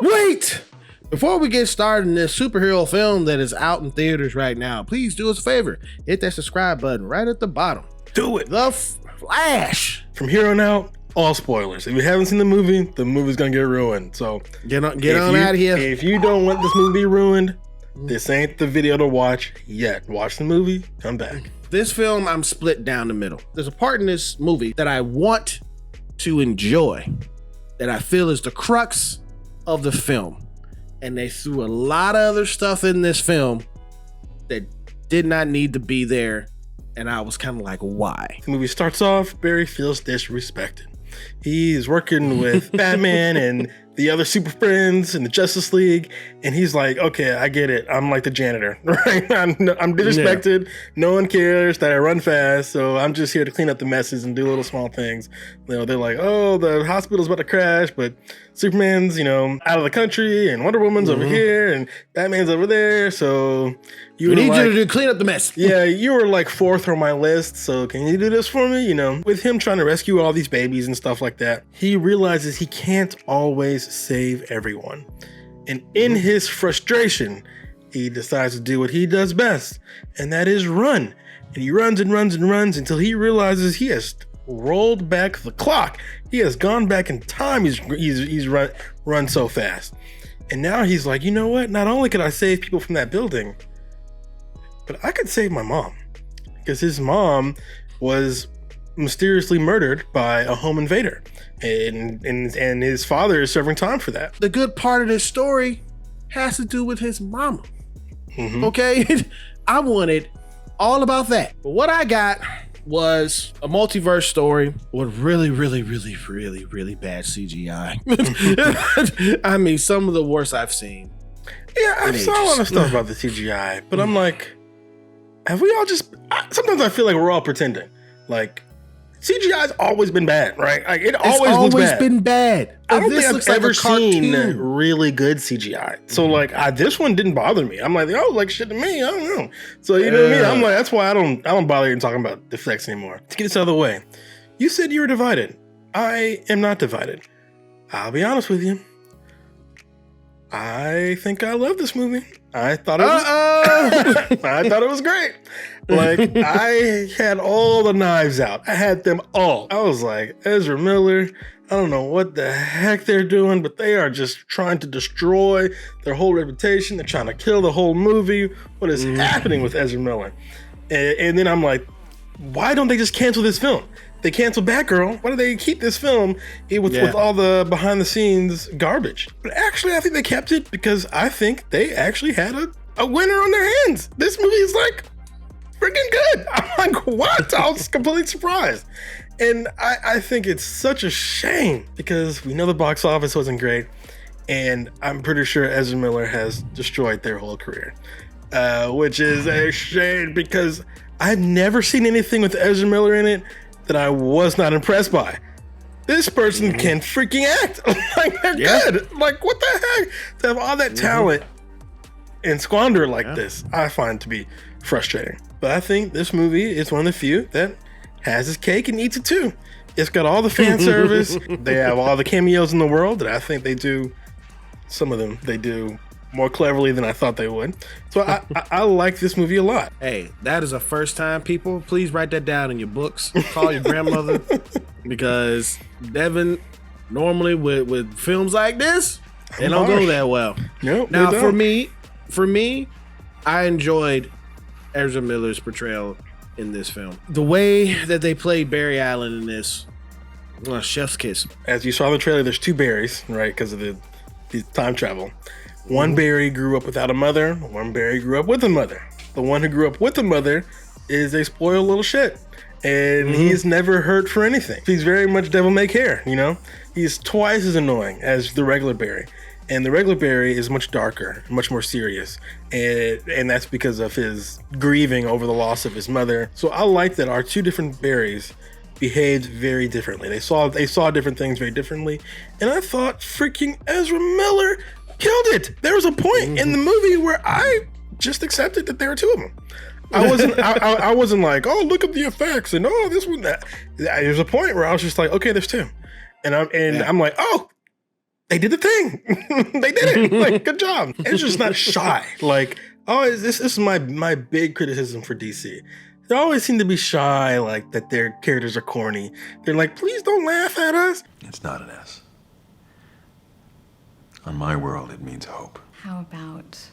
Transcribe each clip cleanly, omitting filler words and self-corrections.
Wait! Before we get started in this superhero film that is out in theaters right now, please do us a favor. Hit that subscribe button right at the bottom. Do it. The Flash. From here on out, all spoilers. If you haven't seen the movie's gonna get ruined. So get on out of here. If you don't want this movie ruined, this ain't the video to watch yet. Watch the movie, come back. This film, I'm split down the middle. There's a part in this movie that I want to enjoy, that I feel is the crux of the film. And they threw a lot of other stuff in this film that did not need to be there. And I was kind of like, why? The movie starts off, Barry feels disrespected. He's working with Batman and the other super friends in the Justice League, and he's like, okay, I get it. I'm like the janitor, right? I'm disrespected. Yeah. No one cares that I run fast, so I'm just here to clean up the messes and do little small things. You know, they're like, oh, the hospital's about to crash, but Superman's, out of the country, and Wonder Woman's over here, and Batman's over there, so we need you to clean up the mess. Yeah, you were like fourth on my list, so can you do this for me? With him trying to rescue all these babies and stuff like that, he realizes he can't always save everyone. And in his frustration, he decides to do what he does best, and that is run. And he runs and runs and runs until he realizes he has rolled back the clock. He has gone back in time. He's run so fast. And now he's like, you know what? Not only could I save people from that building, but I could save my mom, because his mom was mysteriously murdered by a home invader, and his father is serving time for that. The good part of this story has to do with his mama. Okay, I wanted all about that, but what I got was a multiverse story with really, really, really, really, really bad CGI. I mean, some of the worst I've seen. Yeah, I saw a lot of stuff about the CGI, but I'm like, have we all just? Sometimes I feel like we're all pretending. Like, CGI's always been bad, right? Like, it's always been bad. I don't think I've ever seen really good CGI. So like, this one didn't bother me. I'm like, oh, like shit to me. I don't know. So you know what I mean? I'm like, that's why I don't bother even talking about the effects anymore. To get this out of the way, you said you were divided. I am not divided. I'll be honest with you. I think I love this movie. I thought it was great. Like, I had all the knives out. I had them all. I was like, Ezra Miller, I don't know what the heck they're doing, but they are just trying to destroy their whole reputation. They're trying to kill the whole movie. What is happening with Ezra Miller? And then I'm like, why don't they just cancel this film? They canceled Batgirl. Why do they keep this film with all the behind the scenes garbage? But actually, I think they kept it because I think they actually had a winner on their hands. This movie is like freaking good. I'm like, what? I was completely surprised. And I think it's such a shame because we know the box office wasn't great. And I'm pretty sure Ezra Miller has destroyed their whole career, which is a shame because I've never seen anything with Ezra Miller in it that I was not impressed by. This person can freaking act. Like, they're good. Like, what the heck? To have all that talent and squander like this, I find to be frustrating. But I think this movie is one of the few that has its cake and eats it too. It's got all the fan service. They have all the cameos in the world that I think they do. Some of them they do more cleverly than I thought they would. So I like this movie a lot. Hey, that is a first time, people. Please write that down in your books. Call your grandmother, because Devin, normally with films like this, they don't go that well. Nope, now for me, I enjoyed Ezra Miller's portrayal in this film. The way that they played Barry Allen in this, chef's kiss. As you saw in the trailer, there's two Barrys, right? Because of the time travel. One Barry grew up without a mother. One Barry grew up with a mother. The one who grew up with a mother is a spoiled little shit. And he's never hurt for anything. He's very much devil may care, He's twice as annoying as the regular Barry. And the regular Barry is much darker, much more serious. And that's because of his grieving over the loss of his mother. So I like that our two different Barrys behaved very differently. They saw different things very differently. And I thought freaking Ezra Miller killed it. There was a point in the movie where I just accepted that there were two of them. I wasn't like, oh, look at the effects and oh, this one, that. There's a point where I was just like, okay, there's two. And I'm like, oh, they did the thing. They did it. Like, good job. It's just not shy. Like, always, this is my big criticism for DC. They always seem to be shy, like that their characters are corny. They're like, please don't laugh at us. It's not an S. On my world, it means hope. How about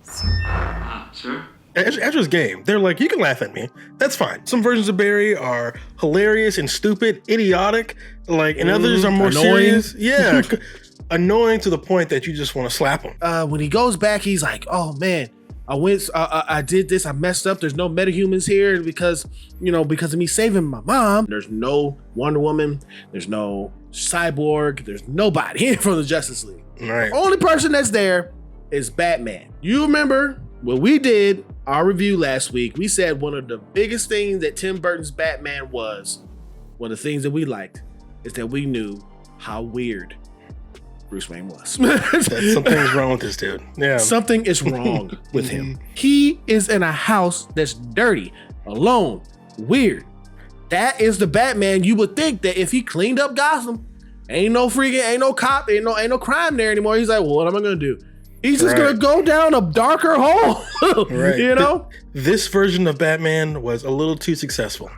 Sir? Ezra's game. They're like, you can laugh at me. That's fine. Some versions of Barry are hilarious and stupid, idiotic. Like, and others are more annoying. serious. Yeah. Annoying to the point that you just want to slap him. When he goes back, he's like, oh man, I did this. I messed up. There's no metahumans here because of me saving my mom. There's no Wonder Woman. There's no Cyborg. There's nobody from the Justice League. Right. The only person that's there is Batman. You remember when we did our review last week, we said one of the biggest things that Tim Burton's Batman was, one of the things that we liked, is that we knew how weird Bruce Wayne was. Something's wrong with this dude. Yeah. Something is wrong with him. He is in a house that's dirty, alone, weird. That is the Batman. You would think that if he cleaned up Gotham, ain't no cop, ain't no crime there anymore. He's like, well, what am I gonna do? He's just gonna go down a darker hole. Right. You know? This version of Batman was a little too successful.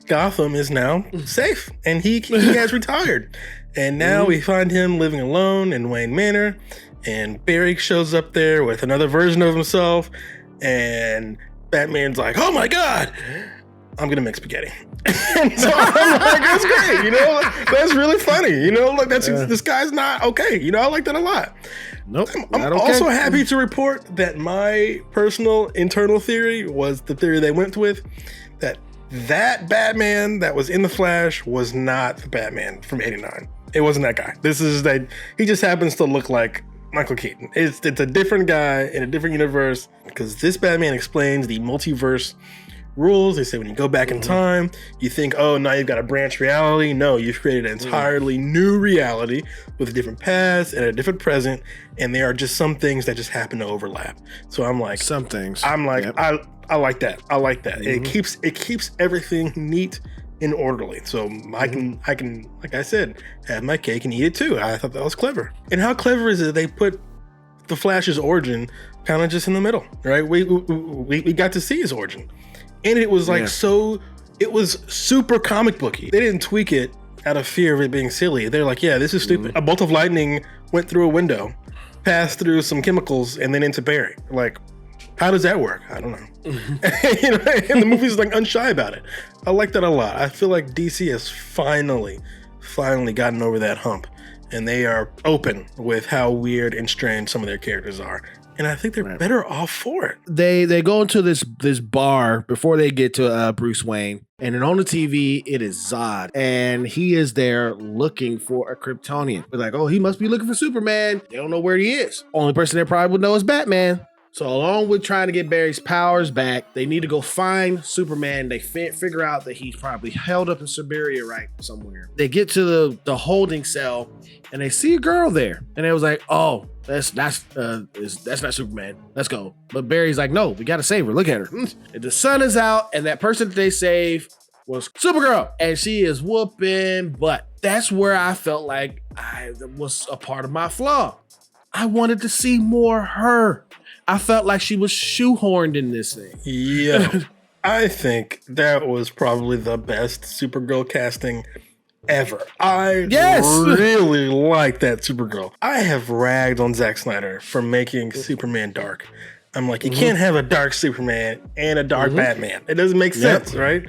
Gotham is now safe, and he has retired. And now we find him living alone in Wayne Manor, and Barry shows up there with another version of himself, and Batman's like, oh my God, I'm gonna make spaghetti. And so I'm like, that's great, that's really funny, like this guy's not okay, I like that a lot. Nope. I'm also happy to report that my personal internal theory was the theory they went with, that Batman that was in the Flash was not the Batman from '89. It wasn't that guy. He just happens to look like Michael Keaton. It's a different guy in a different universe, because this Batman explains the multiverse rules. They say when you go back in time, you think, oh, now you've got a branch reality. No, you've created an entirely new reality with a different past and a different present, and there are just some things that just happen to overlap. So I'm like, some things. I'm like, yep. I like that. I like that. It keeps everything neat and orderly. So I can, like I said, have my cake and eat it too. I thought that was clever. And how clever is it they put the Flash's origin kind of just in the middle, right? We got to see his origin. And it was like it was super comic booky. They didn't tweak it out of fear of it being silly. They're like, yeah, this is stupid. A bolt of lightning went through a window, passed through some chemicals, and then into Barry. Like, how does that work? I don't know. And the movie's like unshy about it. I like that a lot. I feel like DC has finally gotten over that hump, and they are open with how weird and strange some of their characters are. And I think they're better off for it. They go into this bar before they get to Bruce Wayne, and then on the TV it is Zod, and he is there looking for a Kryptonian. We're like, oh, he must be looking for Superman. They don't know where he is. Only person they probably would know is Batman. So along with trying to get Barry's powers back, they need to go find Superman. They figure out that he's probably held up in Siberia right somewhere. They get to the holding cell, and they see a girl there, and they was like, oh, that's not Superman. Let's go. But Barry's like, no, we got to save her. Look at her. The sun is out, and that person that they saved was Supergirl, and she is whooping butt. That's where I felt like that was a part of my flaw. I wanted to see more her. I felt like she was shoehorned in this thing. Yeah. I think that was probably the best Supergirl casting ever. I really like that Supergirl. I have ragged on Zack Snyder for making Superman dark. I'm like, you can't have a dark Superman and a dark Batman. It doesn't make sense, right?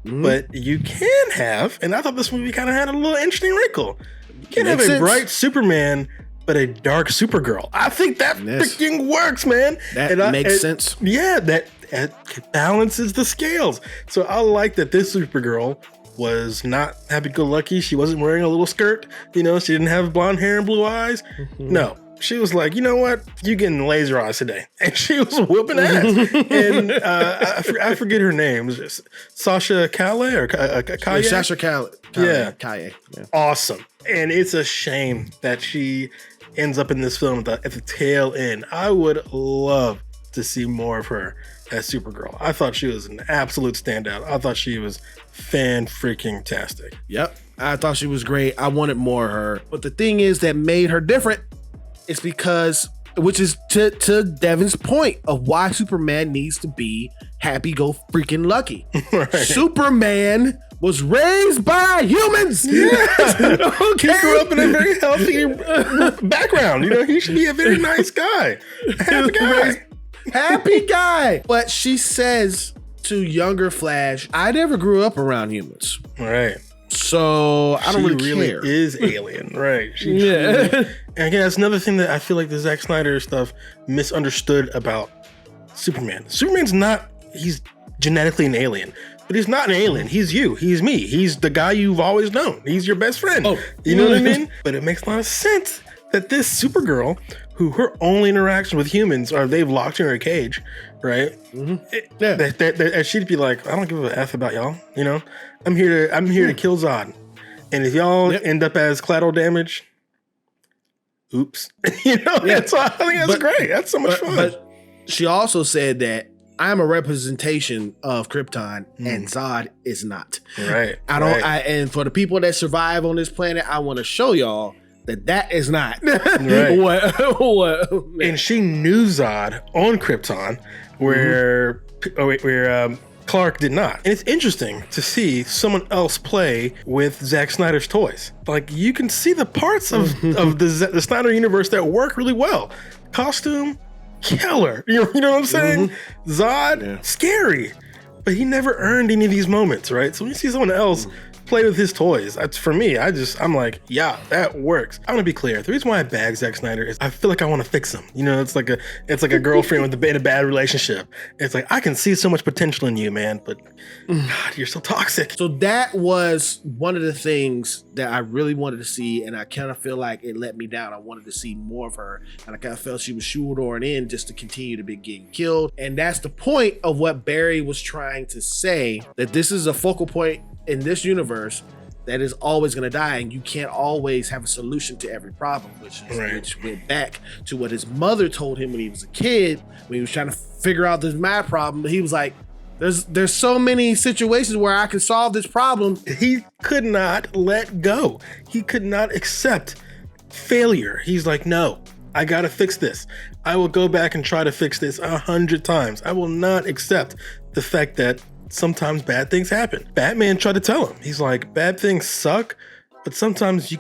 But you can have, and I thought this movie kind of had a little interesting wrinkle. You can have a bright Superman, but a dark Supergirl. I think that freaking works, man. That makes sense. Yeah, that balances the scales. So I like that this Supergirl was not happy-go-lucky. She wasn't wearing a little skirt. She didn't have blonde hair and blue eyes. No. She was like, you know what? You getting laser eyes today. And she was whooping ass. And I forget her name. Was it Sasha Calle or Kaye? Sasha Calle. Kaye. Yeah. Awesome. And it's a shame that she ends up in this film at the tail end. I would love to see more of her as Supergirl. I thought she was an absolute standout. I thought she was fan-freaking-tastic. Yep. I thought she was great. I wanted more of her. But the thing is that made her different is because, which is to Devin's point of why Superman needs to be happy-go-freaking lucky. Right. Superman was raised by humans. Yes. Okay. He grew up in a very healthy background. You know, he should be a very nice guy. A happy guy. Happy guy. But she says to younger Flash, I never grew up around humans. Right. So I don't She really care. is alien, right? She Yeah. truly- and again, that's another thing that I feel like the Zack Snyder stuff misunderstood about Superman. Superman's not, he's genetically an alien, but he's not an alien. He's you. He's me. He's the guy you've always known. He's your best friend. Oh. You know what I mean? But it makes a lot of sense that this Supergirl, who her only interaction with humans are they've locked her in a cage, right? Yeah. That she'd be like, I don't give a F about y'all. You know, I'm here to kill Zod, and if y'all end up as collateral damage, oops. You know, that's I think that's great. That's so much fun. But she also said that I'm a representation of Krypton and Zod is not. Right. And for the people that survive on this planet, I want to show y'all that is not Right. what. And she knew Zod on Krypton, where Clark did not. And it's interesting to see someone else play with Zack Snyder's toys. Like, you can see the parts of the Snyder universe that work really well. Costume, killer. You know what I'm saying? Zod, scary. But he never earned any of these moments, right? So when you see someone else play with his toys, for me, I'm like, yeah, that works. I'm gonna be clear. The reason why I bag Zack Snyder is I feel like I want to fix him. You know, it's like a girlfriend in a bad relationship. It's like, I can see so much potential in you, man, but God, you're so toxic. So that was one of the things that I really wanted to see, and I kind of feel like it let me down. I wanted to see more of her, and I kind of felt she was shoehorned in just to continue to be getting killed. And that's the point of what Barry was trying to say, that this is a focal point in this universe that is always going to die, and you can't always have a solution to every problem, which went back to what his mother told him when he was a kid, when he was trying to figure out this math problem. He was like, there's so many situations where I can solve this problem. He could not let go. He could not accept failure. He's like, no, I gotta fix this. I will go back and try to fix this 100 times. I will not accept the fact that sometimes bad things happen. Batman tried to tell him, he's like, bad things suck, but sometimes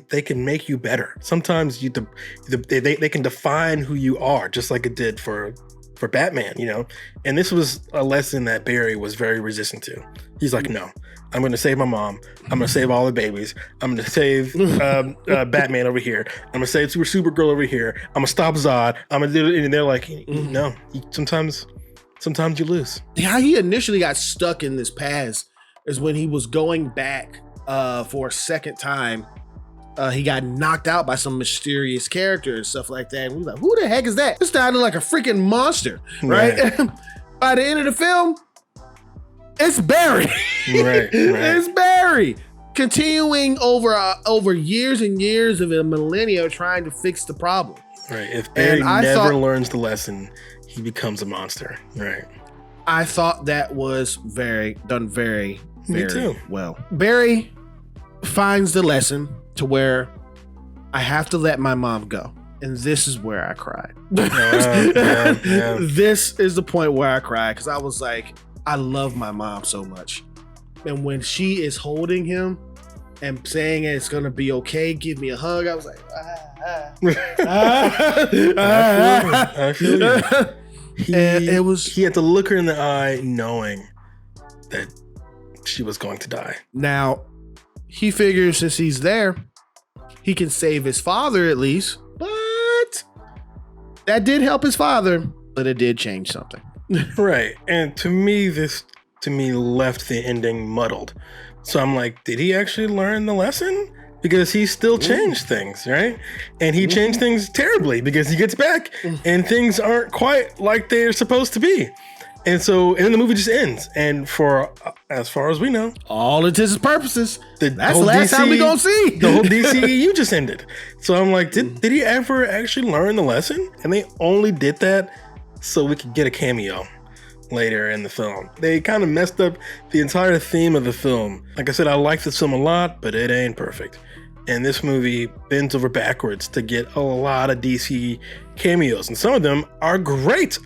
they can make you better. Sometimes they can define who you are, just like it did for Batman, you know? And this was a lesson that Barry was very resistant to. He's like, no, I'm going to save my mom. I'm going to save all the babies. I'm going to save Batman over here. I'm going to save Supergirl over here. I'm going to stop Zod. I'm going to do it. And they're like, no, sometimes you lose. How he initially got stuck in this past is when he was going back for a second time. He got knocked out by some mysterious character and stuff like that. And we were like, who the heck is that? This guy looked like a freaking monster, right? By the end of the film, it's Barry. Right. It's Barry. Continuing over years and years of a millennia trying to fix the problem. Right. If Barry never learns the lesson, he becomes a monster. Right. I thought that was done very too. well. Barry finds the lesson to where I have to let my mom go. And this is where I cried. Yeah. This is the point where I cried, because I was like, I love my mom so much. And when she is holding him and saying it's going to be okay, give me a hug, I was like, I feel you. He had to look her in the eye knowing that she was going to die. Now, he figures since he's there, he can save his father at least. But that did help his father, but it did change something. Right. And to me, this left the ending muddled. So I'm like, did he actually learn the lesson? Because he still changed things, right? And he changed things terribly, because he gets back and things aren't quite like they're supposed to be. And then the movie just ends. And for as far as we know, all intents and purposes, that's the last time we gonna see. The whole DCEU just ended. So I'm like, did he ever actually learn the lesson? And they only did that so we could get a cameo later in the film. They kind of messed up the entire theme of the film. Like I said, I like this film a lot, but it ain't perfect. And this movie bends over backwards to get a lot of DC cameos. And some of them are great.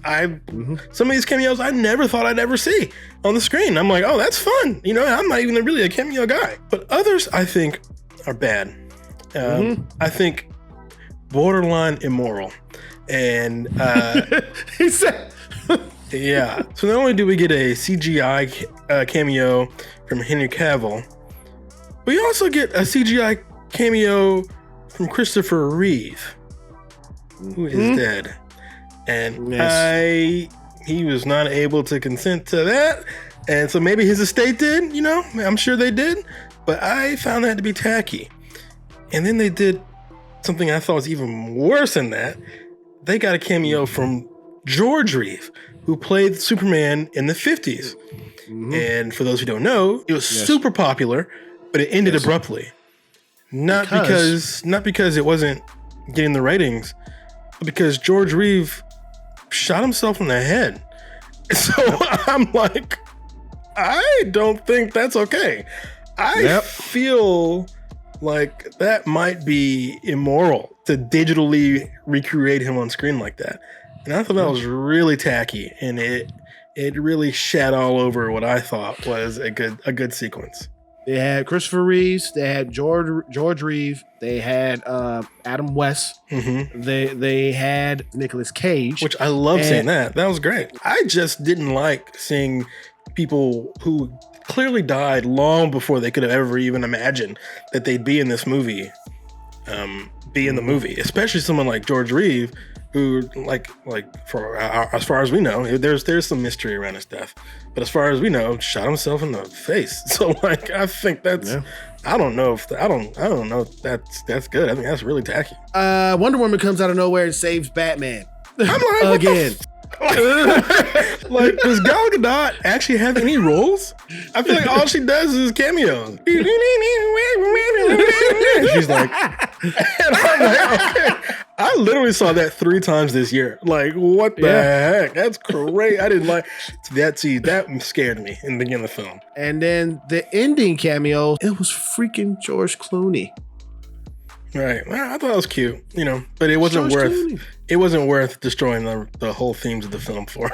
Some of these cameos I never thought I'd ever see on the screen. I'm like, oh, that's fun. You know, I'm not even really a cameo guy. But others, I think, are bad. I think borderline immoral. And He said... yeah. So not only do we get a CGI cameo from Henry Cavill, we also get a CGI cameo from Christopher Reeve, who is dead. And he was not able to consent to that. And so maybe his estate did, you know, I'm sure they did, but I found that to be tacky. And then they did something I thought was even worse than that. They got a cameo from George Reeve, who played Superman in the 50s. And for those who don't know, it was super popular, but it ended abruptly. Not because it wasn't getting the ratings, but because George Reeve shot himself in the head. So I'm like, I don't think that's okay. I feel like that might be immoral to digitally recreate him on screen like that. And I thought that was really tacky, and it really shat all over what I thought was a good sequence. They had Christopher Reeves, they had George Reeve, they had Adam West, they had Nicolas Cage, which I love seeing that. That was great. I just didn't like seeing people who clearly died long before they could have ever even imagined that they'd be in this movie, be in the movie, especially someone like George Reeve, who for as far as we know, there's some mystery around his death, but as far as we know, shot himself in the face. So like, I think that's, I don't know if that's good. I think that's really tacky. Wonder Woman comes out of nowhere and saves Batman. I'm like, again. Like, does Gal Gadot actually have any roles? I feel like all she does is cameos. She's like, and I'm like, okay. I literally saw that 3 times this year. Like, what the heck? That's great. I didn't like that. See, that scared me in the beginning of the film. And then the ending cameo, it was freaking George Clooney. Right. Well, I thought it was cute, you know, but it wasn't worth destroying the whole themes of the film for.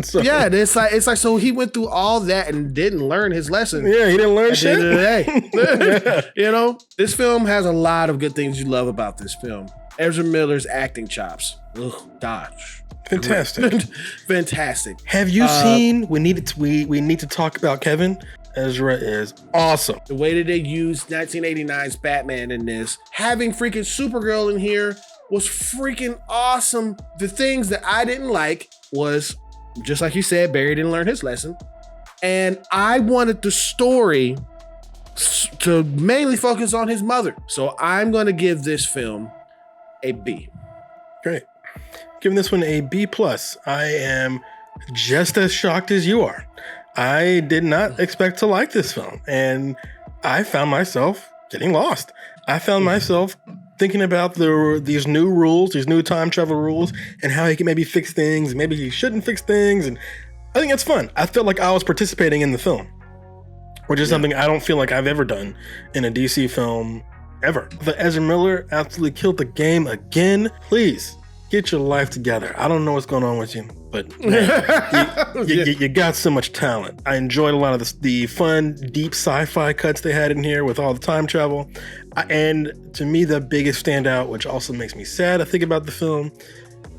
So, yeah, it's like so he went through all that and didn't learn his lesson. Yeah, he didn't learn shit. At the end of the day. You know, this film has a lot of good things you love about this film. Ezra Miller's acting chops. Ugh, gosh. Fantastic. Fantastic. Have you seen we need to talk about Kevin? Ezra is awesome. The way that they used 1989's Batman in this, having freaking Supergirl in here was freaking awesome. The things that I didn't like was, just like you said, Barry didn't learn his lesson. And I wanted the story to mainly focus on his mother. So I'm going to give this film a B. Great. Giving this one a B+. I am just as shocked as you are. I did not expect to like this film, and I found myself getting lost. I found myself thinking about these new rules, these new time travel rules, and how he can maybe fix things, maybe he shouldn't fix things, and I think it's fun. I felt like I was participating in the film, which is something I don't feel like I've ever done in a DC film ever. But Ezra Miller absolutely killed the game again. Please get your life together. I don't know what's going on with you, but man, you got so much talent. I enjoyed a lot of the fun, deep sci-fi cuts they had in here with all the time travel. And to me, the biggest standout, which also makes me sad to think about the film,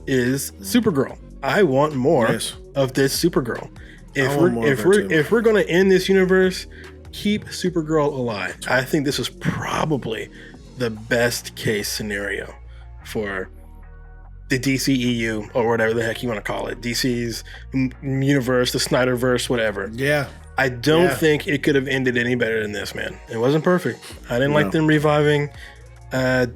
is Supergirl. I want more of this Supergirl. If we're going to end this universe, keep Supergirl alive. I think this is probably the best case scenario for the DCEU, or whatever the heck you want to call it. DC's universe, the Snyderverse, whatever. Yeah. I don't think it could have ended any better than this, man. It wasn't perfect. I didn't like them reviving dead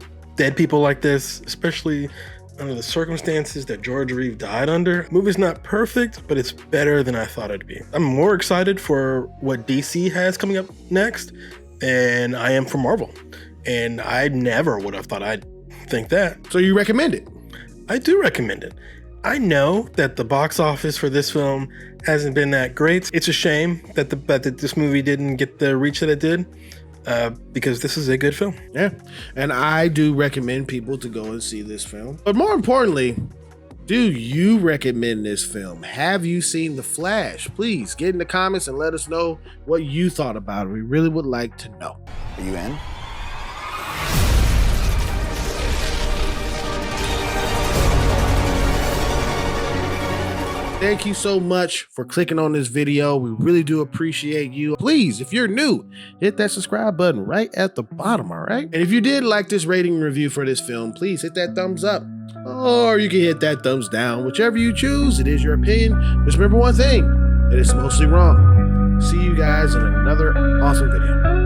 people like this, especially under the circumstances that George Reeve died under. The movie's not perfect, but it's better than I thought it'd be. I'm more excited for what DC has coming up next than I am for Marvel. And I never would have thought I'd think that. So you recommend it? I do recommend it. I know that the box office for this film hasn't been that great. It's a shame that this movie didn't get the reach that it did, because this is a good film. Yeah, and I do recommend people to go and see this film. But more importantly, do you recommend this film? Have you seen The Flash? Please get in the comments and let us know what you thought about it. We really would like to know. Are you in? Thank you so much for clicking on this video. We really do appreciate you. Please, if you're new, hit that subscribe button right at the bottom, all right? And if you did like this rating review for this film, please hit that thumbs up, or you can hit that thumbs down. Whichever you choose, it is your opinion. Just remember one thing, that it's mostly wrong. See you guys in another awesome video.